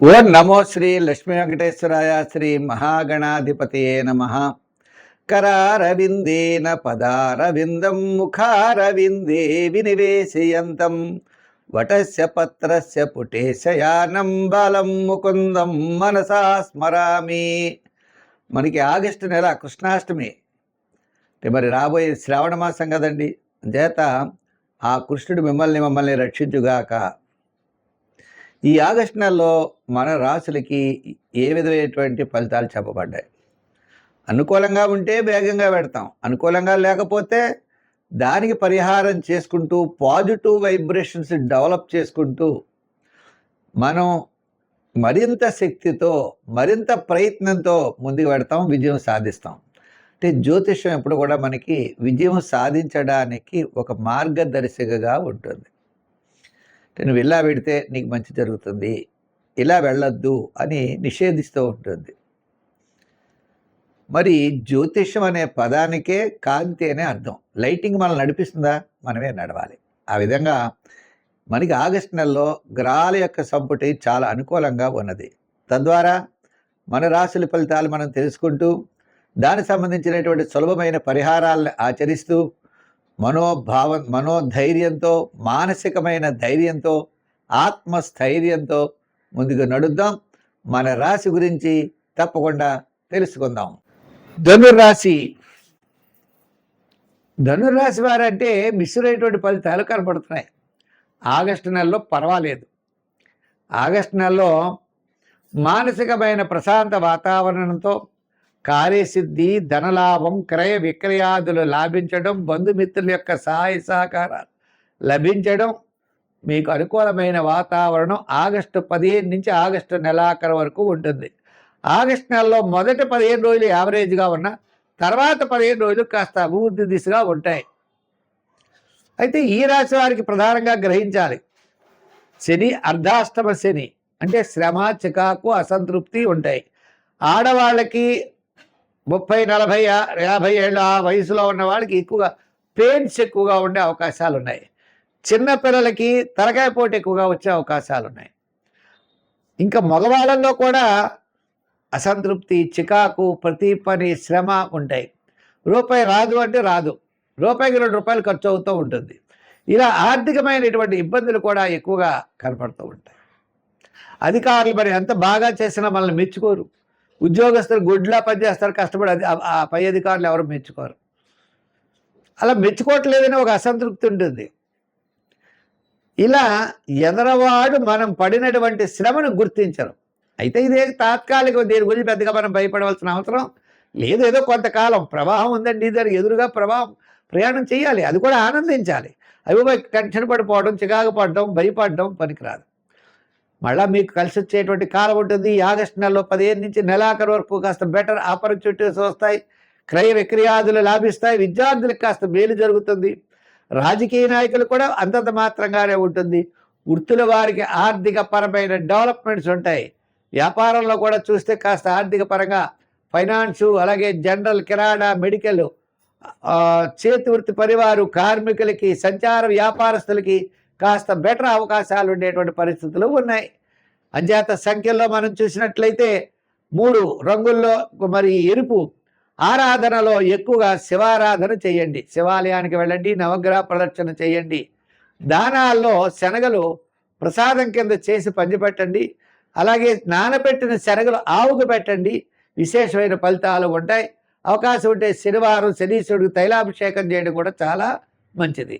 ఓం నమో శ్రీ లక్ష్మీ వెంకటేశ్వరాయ. శ్రీ మహాగణాధిపతయే నమః. కరారవిందేన పదారవిందం ముఖారవిందే వినివేశయంతం వటస్య పత్రస్య పుటేశయానం బాలం ముకుందం మనసా స్మరామి. మనకి ఆగస్టు నెల కృష్ణాష్టమి, మరి రాబోయే శ్రావణ మాసం కదండి. చేత ఆ కృష్ణుడు మమ్మల్ని రక్షించుగాక. ఈ ఆగస్టు నెలలో మన రాశులకి ఏ విధమైనటువంటి ఫలితాలు చెప్పబడ్డాయి? అనుకూలంగా ఉంటే వేగంగా పెడతాం, అనుకూలంగా లేకపోతే దానికి పరిహారం చేసుకుంటూ పాజిటివ్ వైబ్రేషన్స్ డెవలప్ చేసుకుంటూ మనం మరింత శక్తితో మరింత ప్రయత్నంతో ముందుకు పెడతాం, విజయం సాధిస్తాం. అంటే జ్యోతిష్యం ఎప్పుడు కూడా మనకి విజయం సాధించడానికి ఒక మార్గదర్శికగా ఉంటుంది. నువ్వు ఇలా పెడితే నీకు మంచి జరుగుతుంది, ఇలా వెళ్ళొద్దు అని నిషేధిస్తూ ఉంటుంది. మరి జ్యోతిష్యం అనే పదానికే కాంతి అనే అర్థం. లైటింగ్ మనల్ని నడిపిస్తుందా? మనమే నడవాలి. ఆ విధంగా మనకి ఆగస్టు నెలలో గ్రహాల యొక్క సంపుటి చాలా అనుకూలంగా ఉన్నది. తద్వారా మన రాశుల ఫలితాలు మనం తెలుసుకుంటూ దానికి సంబంధించినటువంటి సులభమైన పరిహారాలను ఆచరిస్తూ మనోధైర్యంతో, మానసికమైన ధైర్యంతో, ఆత్మస్థైర్యంతో ముందుకు నడుద్దాం. మన రాశి గురించి తప్పకుండా తెలుసుకుందాం. ధనుర్రాశి వారంటే మిశ్రమైనటువంటి ఫలితాలు కనపడుతున్నాయి. ఆగస్టు నెలలో పర్వాలేదు. ఆగస్టు నెలలో మానసికమైన ప్రశాంత వాతావరణంతో కార్యసిద్ధి, ధనలాభం, క్రయ విక్రయాదులు లాభించడం, బంధుమిత్రుల యొక్క సహాయ సహకారాలు లభించడం, మీకు అనుకూలమైన వాతావరణం ఆగస్టు 15 నుంచి ఆగస్టు నెలాఖరు వరకు ఉంటుంది. ఆగస్టు నెలలో మొదటి 15 రోజులు యావరేజ్గా ఉన్న తర్వాత 15 రోజులు కాస్త అభివృద్ధి దిశగా ఉంటాయి. అయితే ఈ రాశి వారికి ప్రధానంగా గ్రహించాలి, శని అర్ధాష్టమ శని అంటే శ్రమ, చికాకు, అసంతృప్తి ఉంటాయి. ఆడవాళ్ళకి 30, 40, 50 ఏళ్ళ ఆ వయసులో ఉన్న వాళ్ళకి ఎక్కువగా పెయిన్స్ ఎక్కువగా ఉండే అవకాశాలు ఉన్నాయి. చిన్నపిల్లలకి తలకాయ పోటు ఎక్కువగా వచ్చే అవకాశాలు ఉన్నాయి. ఇంకా మగవాళ్ళల్లో కూడా అసంతృప్తి, చికాకు, ప్రతి పని, శ్రమ ఉంటాయి. రూపాయి రాదు అంటే రాదు, రూపాయికి 2 రూపాయలు ఖర్చు అవుతూ ఉంటుంది. ఇలా ఆర్థికమైనటువంటి ఇబ్బందులు కూడా ఎక్కువగా కనపడుతూ ఉంటాయి. అధికారులు మరి ఎంత బాగా చేసినా మనల్ని మెచ్చుకోరు. ఉద్యోగస్తులు గుడ్లా పనిచేస్తారు, కష్టపడి ఆ పై అధికారులు ఎవరు మెచ్చుకోరు. అలా మెచ్చుకోవట్లేదని ఒక అసంతృప్తి ఉంటుంది. ఇలా ఎదరవాడు మనం పడినటువంటి శ్రమను గుర్తించరు. అయితే ఇదే తాత్కాలికం, దీని గురించి పెద్దగా మనం భయపడవలసిన అవసరం లేదు. ఏదో కొంతకాలం ప్రవాహం ఉందండి, దానికి ఎదురుగా ప్రయాణం చేయాలి, అది కూడా ఆనందించాలి. అవి టెన్షన్ పడిపోవడం, చికాకు పడడం, భయపడడం పనికిరాదు. మళ్ళీ మీకు కలిసి వచ్చేటువంటి కాలం ఉంటుంది. ఆగస్టు నెలలో 15 నుంచి నెలాఖరు వరకు కాస్త బెటర్ ఆపర్చునిటీస్ వస్తాయి, క్రయ విక్రయాదులు లాభిస్తాయి, విద్యార్థులకు కాస్త మేలు జరుగుతుంది. రాజకీయ నాయకులు కూడా అంతంత మాత్రంగానే ఉంటుంది. వృత్తుల వారికి ఆర్థిక పరమైన డెవలప్మెంట్స్ ఉంటాయి. వ్యాపారంలో కూడా చూస్తే కాస్త ఆర్థిక పరంగా ఫైనాన్సు, అలాగే జనరల్, కిరాణా, మెడికల్, చేతి వృత్తి పనివారు, కార్మికులకి, సంచార వ్యాపారస్తులకి కాస్త బెటర్ అవకాశాలు ఉండేటువంటి పరిస్థితులు ఉన్నాయి. అంచేత సంఖ్యల్లో మనం చూసినట్లయితే 3 రంగుల్లో మరి ఎరుపు ఆరాధనలో ఎక్కువగా శివారాధన చేయండి, శివాలయానికి వెళ్ళండి, నవగ్రహ ప్రదక్షిణ చేయండి. దానాల్లో శనగలు ప్రసాదం కింద చేసి పంచిపెట్టండి. అలాగే నానబెట్టిన శనగలు ఆవుకు పెట్టండి, విశేషమైన ఫలితాలు ఉంటాయి. అవకాశం ఉంటే శనివారం శనీశ్వరుడికి తైలాభిషేకం చేయడం కూడా చాలా మంచిది.